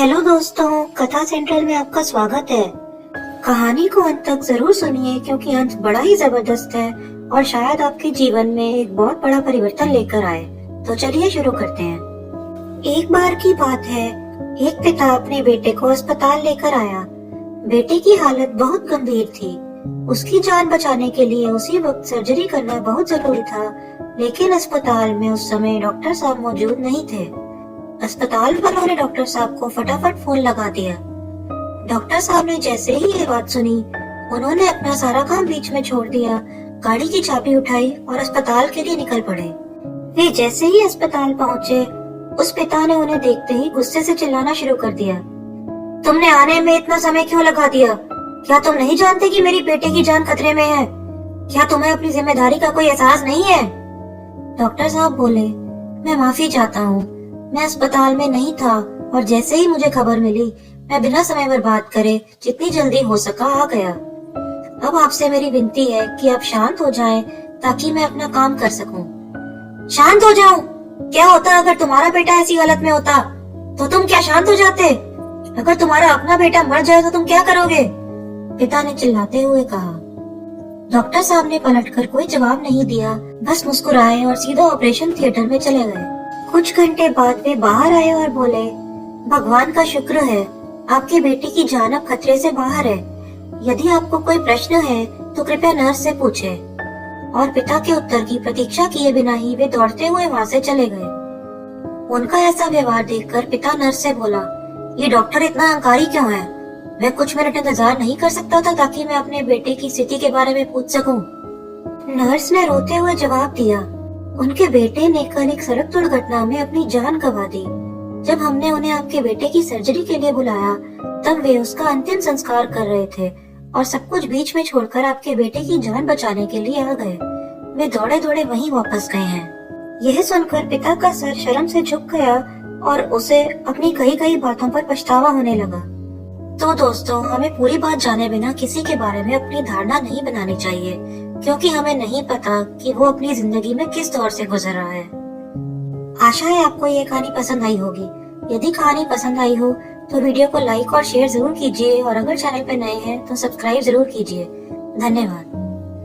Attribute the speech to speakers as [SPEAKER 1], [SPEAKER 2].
[SPEAKER 1] Hello दोस्तों, कथा central में आपका स्वागत है। कहानी को अंत तक जरूर सुनिए क्योंकि अंत बड़ा ही जबरदस्त है और शायद आपके जीवन में एक बहुत बड़ा परिवर्तन लेकर आए। तो चलिए शुरू करते हैं। एक बार की बात है, एक पिता अपने बेटे को अस्पताल लेकर आया। बेटे की हालत बहुत गंभीर थी। उसकी जान बचाने के लिए उसी वक्त सर्जरी करना बहुत जरूरी था, लेकिन अस्पताल में उस समय डॉक्टर साहब मौजूद नहीं थे। अस्पताल वालों ने डॉक्टर साहब को फटाफट फोन लगा दिया। डॉक्टर साहब ने जैसे ही ये बात सुनी, उन्होंने अपना सारा काम बीच में छोड़ दिया, गाड़ी की चाबी उठाई और अस्पताल के लिए निकल पड़े। वे जैसे ही अस्पताल पहुँचे, उस पिता ने उन्हें देखते ही गुस्से से चिल्लाना शुरू कर दिया। तुमने आने में इतना समय क्यों लगा दिया? क्या तुम नहीं जानते कि मेरी बेटे की जान खतरे में है? क्या तुम्हें अपनी जिम्मेदारी का कोई एहसास नहीं है? डॉक्टर साहब बोले, मैं माफी चाहता हूँ, मैं अस्पताल में नहीं था और जैसे ही मुझे खबर मिली, मैं बिना समय बर्बाद करे जितनी जल्दी हो सका आ गया। अब आपसे मेरी विनती है कि आप शांत हो जाएं ताकि मैं अपना काम कर सकूं। शांत हो जाऊं? क्या होता अगर तुम्हारा बेटा ऐसी हालत में होता? तो तुम क्या शांत हो जाते? अगर तुम्हारा अपना बेटा मर जाए तो तुम क्या करोगे? पिता ने चिल्लाते हुए कहा। डॉक्टर साहब ने पलटकर कोई जवाब नहीं दिया, बस मुस्कुराए और सीधा ऑपरेशन थिएटर में चले गए। कुछ घंटे बाद वे बाहर आए और बोले, भगवान का शुक्र है, आपके बेटे की जान अब खतरे से बाहर है। यदि आपको कोई प्रश्न है तो कृपया नर्स से पूछें। और पिता के उत्तर की प्रतीक्षा किए बिना ही वे दौड़ते हुए वहाँ से चले गए। उनका ऐसा व्यवहार देखकर पिता नर्स से बोला, ये डॉक्टर इतना अहंकारी क्यों है? मैं कुछ मिनट इंतजार नहीं कर सकता था ताकि मैं अपने बेटे की स्थिति के बारे में पूछ सकूं? नर्स ने रोते हुए जवाब दिया, उनके बेटे ने कल एक सड़क दुर्घटना में अपनी जान गंवा दी। जब हमने उन्हें आपके बेटे की सर्जरी के लिए बुलाया, तब वे उसका अंतिम संस्कार कर रहे थे और सब कुछ बीच में छोड़कर आपके बेटे की जान बचाने के लिए आ गए। वे दौड़े दौड़े वहीं वापस गए हैं। यह सुनकर पिता का सर शर्म से झुक गया और उसे अपनी कही कही बातों पर पछतावा होने लगा। तो दोस्तों, हमें पूरी बात जाने बिना किसी के बारे में अपनी धारणा नहीं बनानी चाहिए, क्योंकि हमें नहीं पता कि वो अपनी जिंदगी में किस दौर से गुजर रहा है। आशा है आपको ये कहानी पसंद आई होगी। यदि कहानी पसंद आई हो तो वीडियो को लाइक और शेयर जरूर कीजिए और अगर चैनल पे नए हैं तो सब्सक्राइब जरूर कीजिए। धन्यवाद।